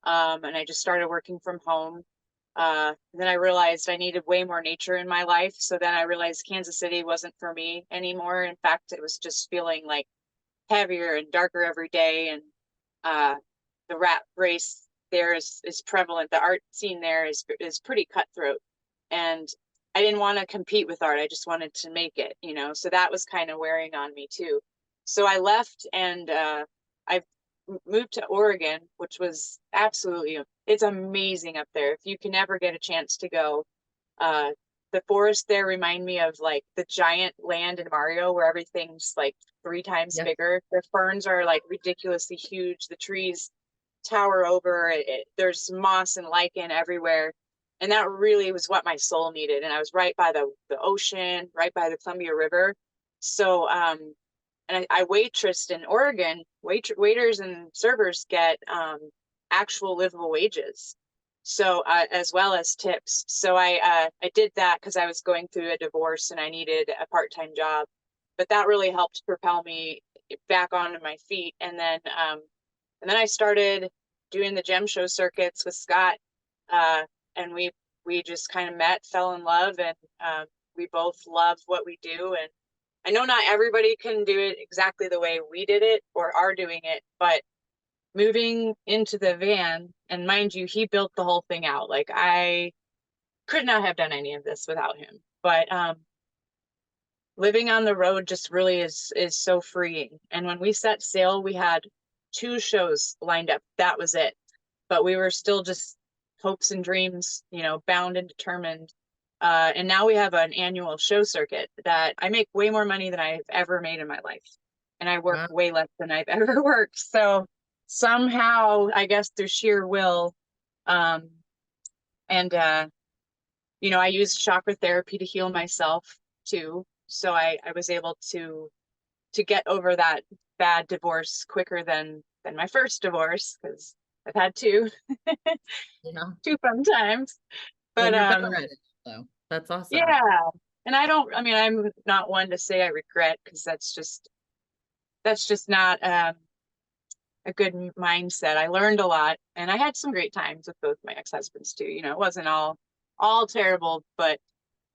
and I just started working from home. Then I realized I needed way more nature in my life. So then I realized Kansas City wasn't for me anymore. In fact, it was just feeling like heavier and darker every day. And the rat race there is prevalent. The art scene there is pretty cutthroat. And I didn't want to compete with art. I just wanted to make it, you know, so that was kind of wearing on me too. So I left and I moved to Oregon, which was absolutely, it's amazing up there. If you can ever get a chance to go, uh, the forests there remind me of like the giant land in Mario where everything's like 3 times Yeah. bigger. The ferns are like ridiculously huge. The trees tower over it. There's moss and lichen everywhere. And that really was what my soul needed. And I was right by the ocean, right by the Columbia River. So, and I waitressed in Oregon. Waiters and servers get actual livable wages, so as well as tips. So I did that because I was going through a divorce and I needed a part-time job. But that really helped propel me back onto my feet. And then I started doing the gem show circuits with Scott, uh, and we just kind of met, fell in love, and we both love what we do. And I know not everybody can do it exactly the way we did it or are doing it, but moving into the van, and mind you, he built the whole thing out. Like I could not have done any of this without him. But living on the road just really is so freeing. And when we set sail, we had 2 shows lined up. That was it. But we were still just hopes and dreams, you know, bound and determined. And now we have an annual show circuit that I make way more money than I've ever made in my life. And I work Wow. way less than I've ever worked. So somehow, I guess through sheer will, um, and you know, I used chakra therapy to heal myself too. So I was able to get over that bad divorce quicker than my first divorce, because I've had two, Yeah. 2 fun times. Well, But you're better at it, though. That's awesome. yeah. And I mean, I'm not one to say I regret, because that's just not a good mindset. I learned a lot, and I had some great times with both my ex-husbands too. You know, it wasn't all terrible, but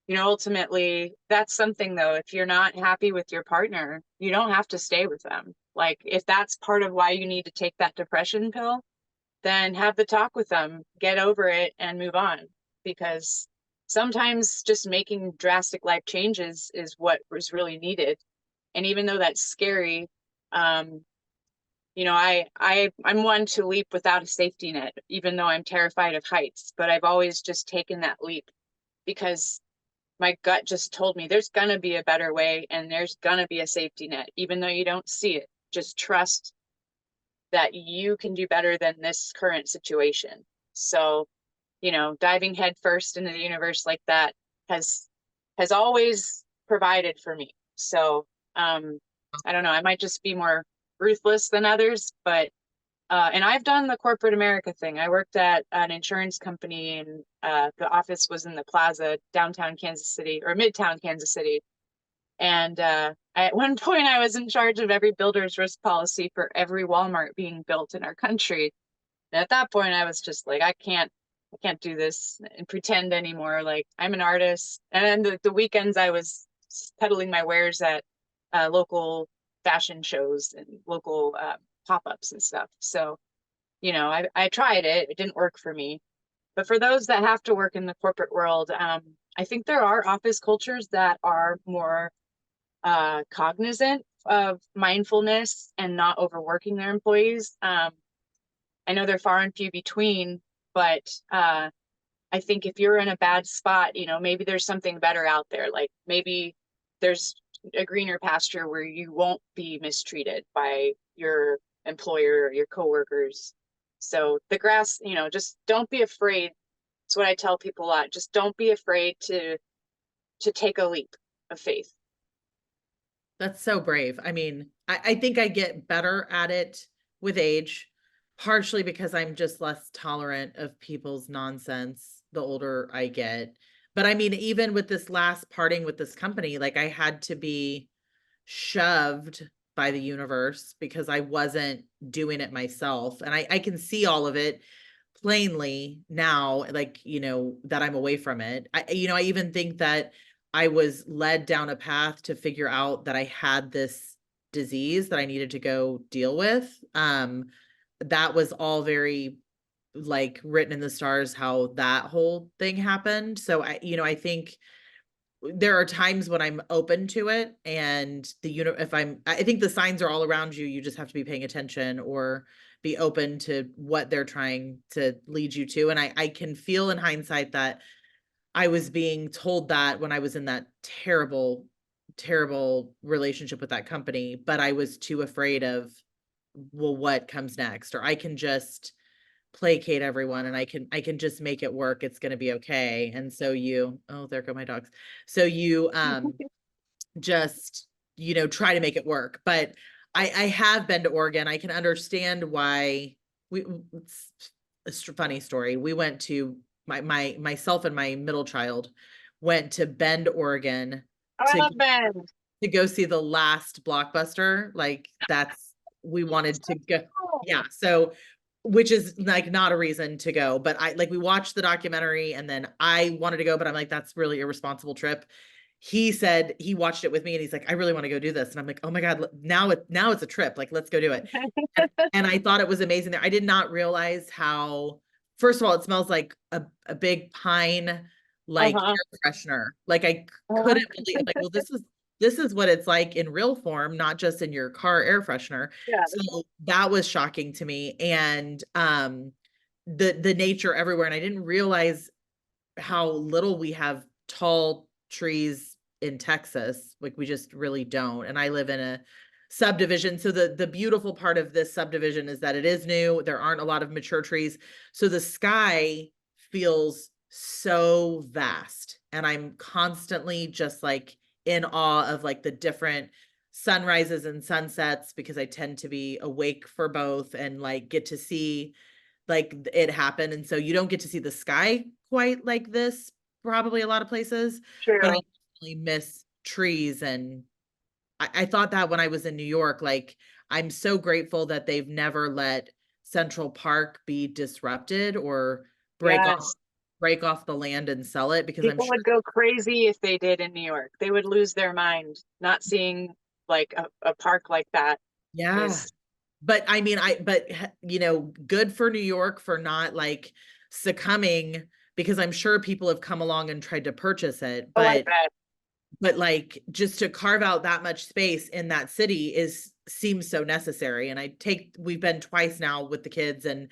you know, ultimately that's something though. If you're not happy with your partner, you don't have to stay with them. Like if that's part of why you need to take that depression pill, then have the talk with them, get over it and move on. Because sometimes just making drastic life changes is what was really needed. And even though that's scary, um, you know, I'm one to leap without a safety net, even though I'm terrified of heights, but I've always just taken that leap because my gut just told me there's gonna be a better way and there's gonna be a safety net, even though you don't see it. Just trust that you can do better than this current situation. So, you know, diving headfirst into the universe like that has always provided for me. So, I don't know, I might just be more ruthless than others, but and I've done the corporate America thing. I worked at an insurance company, and the office was in the plaza downtown Kansas City or midtown Kansas City. And at one point, I was in charge of every builder's risk policy for every Walmart being built in our country. And at that point, I was just like, I can't do this and pretend anymore. Like I'm an artist. And then the weekends, I was peddling my wares at local fashion shows and local pop-ups and stuff. So, you know, I tried it. It didn't work for me. But for those that have to work in the corporate world, I think there are office cultures that are more cognizant of mindfulness and not overworking their employees. I know they're far and few between, but I think if you're in a bad spot, you know, maybe there's something better out there. Like maybe there's a greener pasture where you won't be mistreated by your employer or your coworkers. So the grass, you know, just don't be afraid. It's what I tell people a lot. Just don't be afraid to take a leap of faith. That's so brave. I mean, I think I get better at it with age, partially because I'm just less tolerant of people's nonsense the older I get. But I mean, even with this last parting with this company, like I had to be shoved by the universe because I wasn't doing it myself. And I can see all of it plainly now, like, that I'm away from it. I even think that I was led down a path to figure out that I had this disease that I needed to go deal with. That was all very like written in the stars how that whole thing happened. So I think there are times when I'm open to it, and if I think the signs are all around you. You just have to be paying attention or be open to what they're trying to lead you to. And I can feel in hindsight that I was being told that when I was in that terrible, terrible relationship with that company, but I was too afraid of, well, what comes next? Or I can just placate everyone and I can just make it work. It's going to be okay. And so oh, there go my dogs. So you just, try to make it work. But I have been to Oregon. I can understand why it's a funny story. We went to myself and my middle child went to Bend, Oregon Oh, I to love Ben. go see the last Blockbuster. Like we wanted to go. Yeah. So, which is like not a reason to go, but we watched the documentary and then I wanted to go, but I'm like, that's really irresponsible trip. He said he watched it with me and he's like, I really want to go do this. And I'm like, oh my God, now it's a trip. Like, let's go do it. And I thought it was amazing there. I did not realize how, first of all, it smells like a big pine, like Uh-huh. air freshener. Like I Uh-huh. couldn't believe, like, well, this is what it's like in real form, not just in your car air freshener. Yeah, So that was shocking to me. And the nature everywhere. And I didn't realize how little we have tall trees in Texas. Like we just really don't. And I live in a subdivision. So the beautiful part of this subdivision is that it is new. There aren't a lot of mature trees. So the sky feels so vast. And I'm constantly just like in awe of like the different sunrises and sunsets because I tend to be awake for both and like get to see like it happen. And so you don't get to see the sky quite like this, probably a lot of places, but I true. really miss trees. And I thought that when I was in New York, like I'm so grateful that they've never let Central Park be disrupted or break off Yes. break off the land and sell it because I'm People sure, would go crazy if they did in New York. They would lose their mind. Not seeing like a park like that yeah. is, But I mean, good for New York for not like succumbing because I'm sure people have come along and tried to purchase it, oh, I but bet. like just to carve out that much space in that city seems so necessary. And we've been twice now with the kids and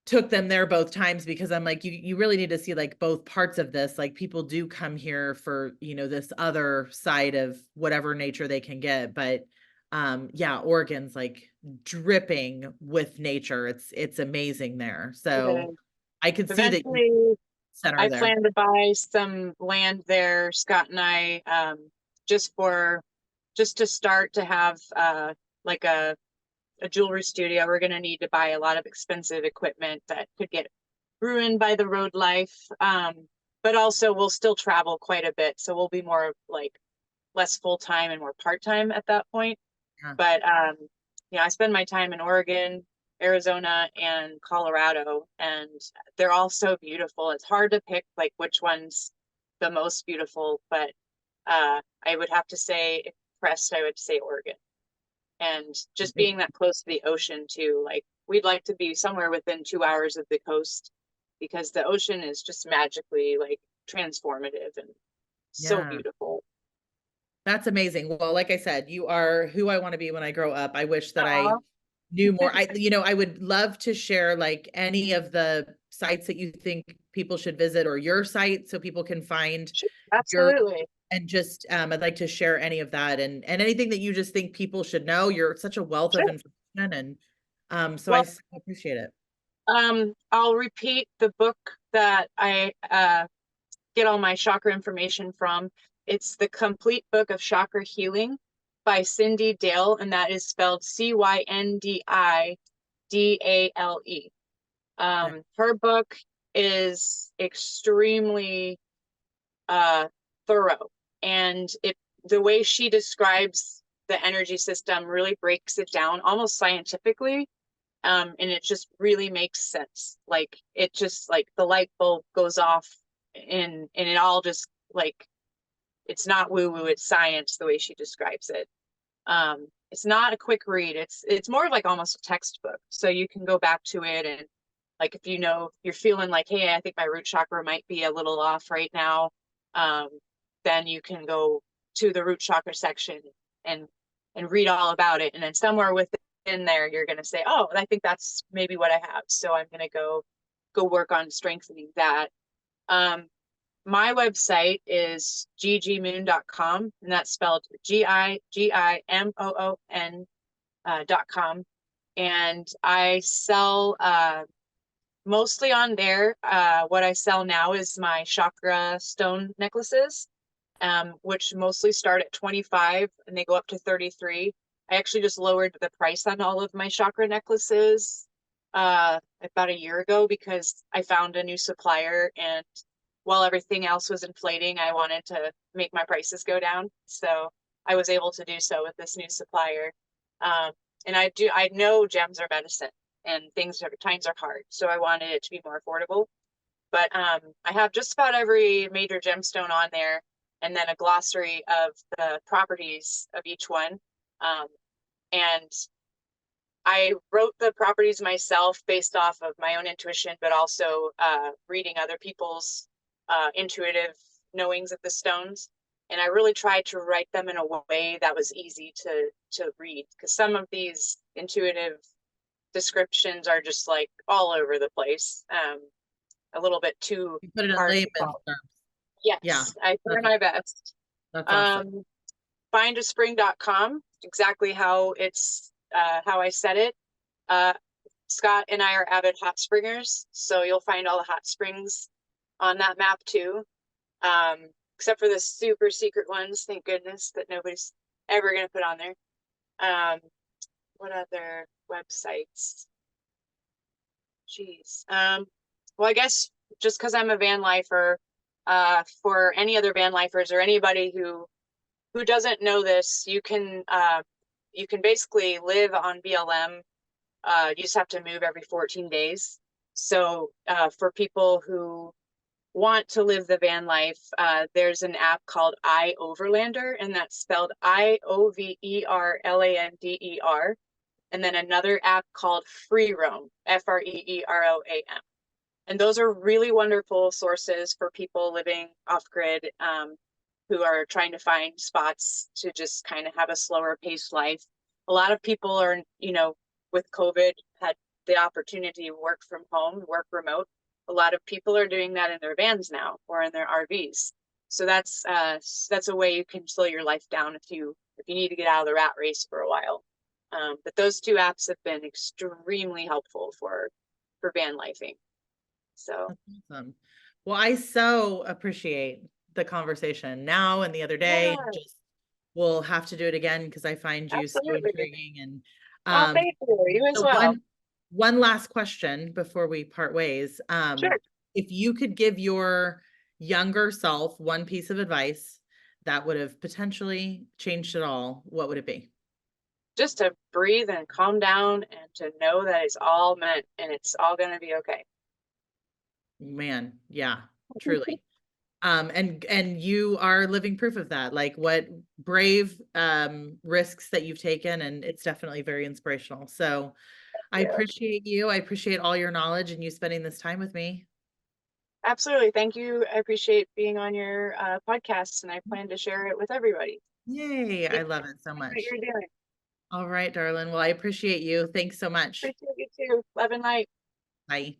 took them there both times because I'm like, you really need to see like both parts of this. Like people do come here for, this other side of whatever nature they can get. But yeah, Oregon's like dripping with nature. It's amazing there. It So is. I could see that you Eventually, center I there. plan to buy some land there, Scott and I, just for just to start to have like a jewelry studio. We're going to need to buy a lot of expensive equipment that could get ruined by the road life. But also we'll still travel quite a bit. So we'll be more like less full time and more part time at that point. Yeah. But yeah, I spend my time in Oregon, Arizona, and Colorado, and they're all so beautiful. It's hard to pick like which one's the most beautiful, but I would have to say, if pressed, I would say Oregon. And just being that close to the ocean too, like we'd like to be somewhere within 2 hours of the coast because the ocean is just magically like transformative and so Yeah. beautiful. That's amazing. Well, like I said, you are who I want to be when I grow up. I wish that I Aw. knew more. I would love to share like any of the sites that you think people should visit or your site so people can find your Absolutely. and just I'd like to share any of that and anything that you just think people should know. You're such a wealth of Sure. information and so I Well, so appreciate it. I'll repeat the book that I get all my chakra information from. It's the complete book of chakra healing by Cindy Dale, and that is spelled CYNDIDALE. Her book is extremely thorough, and the way she describes the energy system really breaks it down almost scientifically. And it just really makes sense. Like it just like the light bulb goes off, and it all just like, it's not woo woo, it's science the way she describes it. It's not a quick read. It's more of like almost a textbook. So you can go back to it, and like if you're feeling like, hey, I think my root chakra might be a little off right now, then you can go to the root chakra section and read all about it. And then somewhere within there, you're gonna say, oh, I think that's maybe what I have. So I'm gonna go work on strengthening that. My website is ggimoon.com, and that's spelled GIGIMOON.com. And I sell mostly on there. What I sell now is my chakra stone necklaces, which mostly start at 25 and they go up to 33. I actually just lowered the price on all of my chakra necklaces about a year ago because I found a new supplier, and while everything else was inflating, I wanted to make my prices go down. So I was able to do so with this new supplier. And I know gems are medicine and times are hard. So I wanted it to be more affordable. But I have just about every major gemstone on there, and then a glossary of the properties of each one. And I wrote the properties myself based off of my own intuition, but also reading other people's intuitive knowings of the stones. And I really tried to write them in a way that was easy to read, because some of these intuitive descriptions are just like all over the place, a little bit too You put it in hard to layman's follow. terms. Yes, Yeah, I try my best. that's awesome. Findaspring.com, exactly how how I said it. Scott and I are avid hot springers, so you'll find all the hot springs on that map too. Except for the super secret ones, thank goodness, that nobody's ever gonna put on there. What other websites? Jeez. Well, I guess just because I'm a van lifer, for any other van lifers or anybody who doesn't know this, you can basically live on BLM. You just have to move every 14 days. So for people who want to live the van life, there's an app called iOverlander, and that's spelled IOVERLANDER. And then another app called Freeroam, FREEROAM. And those are really wonderful sources for people living off grid, who are trying to find spots to just kind of have a slower paced life. A lot of people are, with COVID, had the opportunity to work from home, work remote. A lot of people are doing that in their vans now or in their RVs. So that's a way you can slow your life down if you need to get out of the rat race for a while. But those two apps have been extremely helpful for van lifing. So That's awesome. Well, I so appreciate the conversation now and the other day. yeah, Just we'll have to do it again because I find you so absolutely. intriguing. And Oh, thank you. You as so well. one last question before we part ways. Sure. If you could give your younger self one piece of advice that would have potentially changed it all, what would it be? Just to breathe and calm down and to know that it's all meant and it's all going to be okay. Man, yeah, truly. And you are living proof of that. Like what brave risks that you've taken, and it's definitely very inspirational. So I Yeah, appreciate you. I appreciate all your knowledge and you spending this time with me. absolutely. Thank you. I appreciate being on your podcast, and I plan to share it with everybody. Yay, Keep I love it so doing what much. you're doing. All right, darling. Well, I appreciate you. Thanks so much. Appreciate you too. Love and light. Bye.